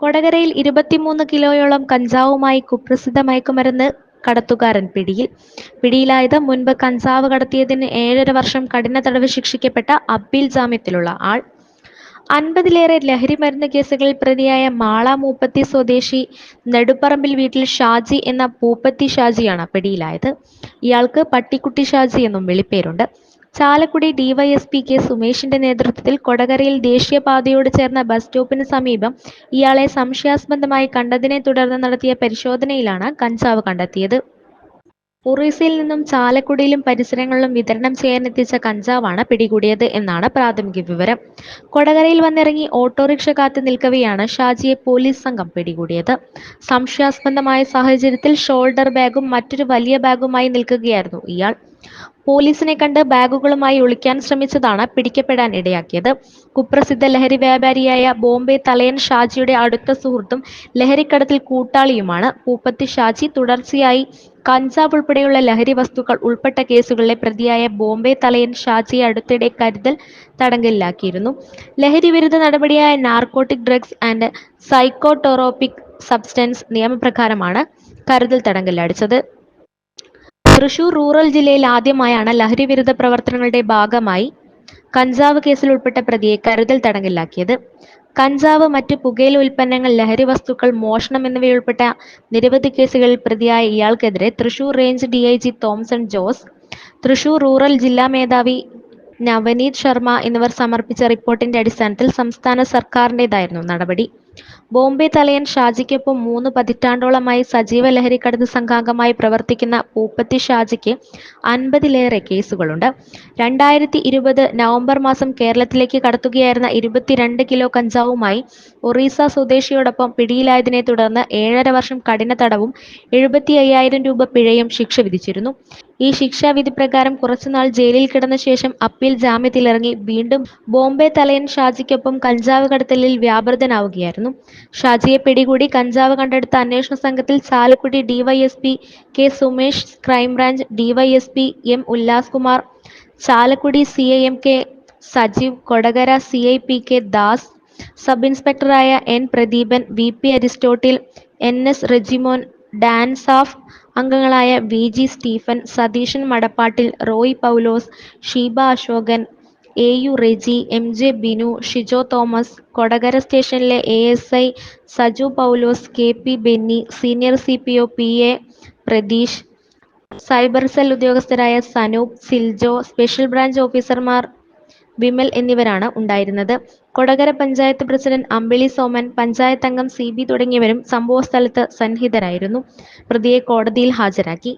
കൊടകരയിൽ 23 കിലോയോളം കഞ്ചാവുമായി കുപ്രസിദ്ധ മയക്കുമരുന്ന് കടത്തുകാരൻ പിടിയിൽ. പിടിയിലായത് മുൻപ് കഞ്ചാവ് കടത്തിയതിന് 7.5 വർഷം കഠിന തടവ് ശിക്ഷിക്കപ്പെട്ട അപ്പീൽ ജാമ്യത്തിലുള്ള ആൾ. 50ലേറെ ലഹരിമരുന്ന് കേസുകളിൽ പ്രതിയായ മാള മൂപ്പത്തി സ്വദേശി നെടുപ്പറമ്പിൽ വീട്ടിൽ ഷാജി എന്ന പൂപ്പത്തി ഷാജിയാണ് പിടിയിലായത്. ഇയാൾക്ക് പട്ടിക്കുട്ടി ഷാജി എന്നും വിളിപ്പേരുണ്ട്. ചാലക്കുടി ഡിവൈഎസ്പി കെ സുമേഷിന്റെ നേതൃത്വത്തിൽ കൊടകരയിൽ ദേശീയപാതയോട് ചേർന്ന ബസ് സ്റ്റോപ്പിന് സമീപം ഇയാളെ സംശയാസ്പദമായി കണ്ടതിനെ തുടർന്ന് നടത്തിയ പരിശോധനയിലാണ് കഞ്ചാവ് കണ്ടെത്തിയത്. ഒറീസയിൽ നിന്നും ചാലക്കുടിയിലും പരിസരങ്ങളിലും വിതരണം ചെയ്യാനെത്തിച്ച കഞ്ചാവാണ് പിടികൂടിയത് എന്നാണ് പ്രാഥമിക വിവരം. കൊടകരയിൽ വന്നിറങ്ങി ഓട്ടോറിക്ഷ കാത്ത് നിൽക്കവെയാണ് ഷാജിയെ പോലീസ് സംഘം പിടികൂടിയത്. സംശയാസ്പദമായ സാഹചര്യത്തിൽ ഷോൾഡർ ബാഗും മറ്റൊരു വലിയ ബാഗുമായി നിൽക്കുകയായിരുന്നു ഇയാൾ. പോലീസിനെ കണ്ട് ബാഗുകളുമായി ഒളിക്കാൻ ശ്രമിച്ചതാണ് പിടിക്കപ്പെടാൻ ഇടയാക്കിയത്. കുപ്രസിദ്ധ ലഹരി വ്യാപാരിയായ ബോംബെ തലയൻ ഷാജിയുടെ അടുത്ത സുഹൃത്തും ലഹരിക്കടത്തിൽ കൂട്ടാളിയുമാണ് പൂപ്പത്തി ഷാജി. തുടർച്ചയായി കഞ്ചാവ് ഉൾപ്പെടെയുള്ള ലഹരി വസ്തുക്കൾ ഉൾപ്പെട്ട കേസുകളിലെ പ്രതിയായ ബോംബെ തലയൻ ഷാജിയെ അടുത്തിടെ കരുതൽ തടങ്കലിലാക്കിയിരുന്നു. ലഹരി വിരുദ്ധ നടപടിയായ narcotic drugs and psychotropic substance നിയമപ്രകാരമാണ് കരുതൽ തടങ്കലിലടച്ചത്. തൃശൂർ റൂറൽ ജില്ലയിൽ ആദ്യമായാണ് ലഹരി വിരുദ്ധ പ്രവർത്തനങ്ങളുടെ ഭാഗമായി കഞ്ചാവ് കേസിൽ ഉൾപ്പെട്ട പ്രതിയെ കരുതൽ തടങ്കലിലാക്കിയത്. കഞ്ചാവ്, മറ്റ് പുകയില ഉൽപ്പന്നങ്ങൾ, ലഹരി വസ്തുക്കൾ, മോഷണം എന്നിവയുൾപ്പെട്ട നിരവധി കേസുകളിൽ പ്രതിയായ ഇയാൾക്കെതിരെ Thrissur range DIG Thomson Jose, Thrissur rural ജില്ലാ മേധാവി നവനീത് ശർമ്മ എന്നിവർ സമർപ്പിച്ച റിപ്പോർട്ടിന്റെ അടിസ്ഥാനത്തിൽ സംസ്ഥാന സർക്കാരിന്റേതായിരുന്നു നടപടി. ബോംബെ തലയൻ ഷാജിക്കൊപ്പം 3 പതിറ്റാണ്ടോളമായി സജീവ ലഹരിക്കടത്ത് സംഘാംഗമായി പ്രവർത്തിക്കുന്ന പൂപ്പത്തി ഷാജിക്ക് 50ലേറെ കേസുകളുണ്ട്. 2020 നവംബർ മാസം കേരളത്തിലേക്ക് കടത്തുകയായിരുന്ന 22 കിലോ കഞ്ചാവുമായി ഒറീസ സ്വദേശിയോടൊപ്പം പിടിയിലായതിനെ തുടർന്ന് 7.5 വർഷം കഠിന തടവും 75,000 രൂപ പിഴയും ശിക്ഷ വിധിച്ചിരുന്നു. ഈ ശിക്ഷാവിധി പ്രകാരം കുറച്ചുനാൾ ജയിലിൽ കിടന്ന ശേഷം അപ്പീൽ ജാമ്യത്തിലിറങ്ങി വീണ്ടും ബോംബെ തലയൻ ഷാജിക്കൊപ്പം കഞ്ചാവ് കടത്തലിൽ വ്യാപൃതനാവുകയായിരുന്നു. ഷാജിയെ പിടികൂടി കഞ്ചാവ് കണ്ടെടുത്ത അന്വേഷണ സംഘത്തിൽ Chalakudy DYSP K Sumesh, crime branch DYSP M Ullas Kumar, Chalakudy CIMK Sajeev, Kodakara CIPK Das, sub ഇൻസ്പെക്ടറായ N Pradeepan, VP Aristotle, NS Rejimon, DANSAF അംഗങ്ങളായ VG Stephen, Satheesan Madappattil, Roy Paulose, Sheeba Ashokan, AU Reji, MJ Binu, Shijo Thomas, Kodakara സ്റ്റേഷനിലെ ASI Saju Paulose, KP Benny, senior CPO PA Pratheesh, cyber cell ഉദ്യോഗസ്ഥരായ സനൂപ്, സിൽജോ, സ്പെഷ്യൽ ബ്രാഞ്ച് ഓഫീസർമാർ വിമൽ എന്നിവരാണ് ഉണ്ടായിരുന്നത്. കൊടകര പഞ്ചായത്ത് പ്രസിഡന്റ് അമ്പിളി സോമൻ, പഞ്ചായത്ത് അംഗം CB തുടങ്ങിയവരും സംഭവസ്ഥലത്ത് സന്നിഹിതരായിരുന്നു. പ്രതിയെ കോടതിയിൽ ഹാജരാക്കി.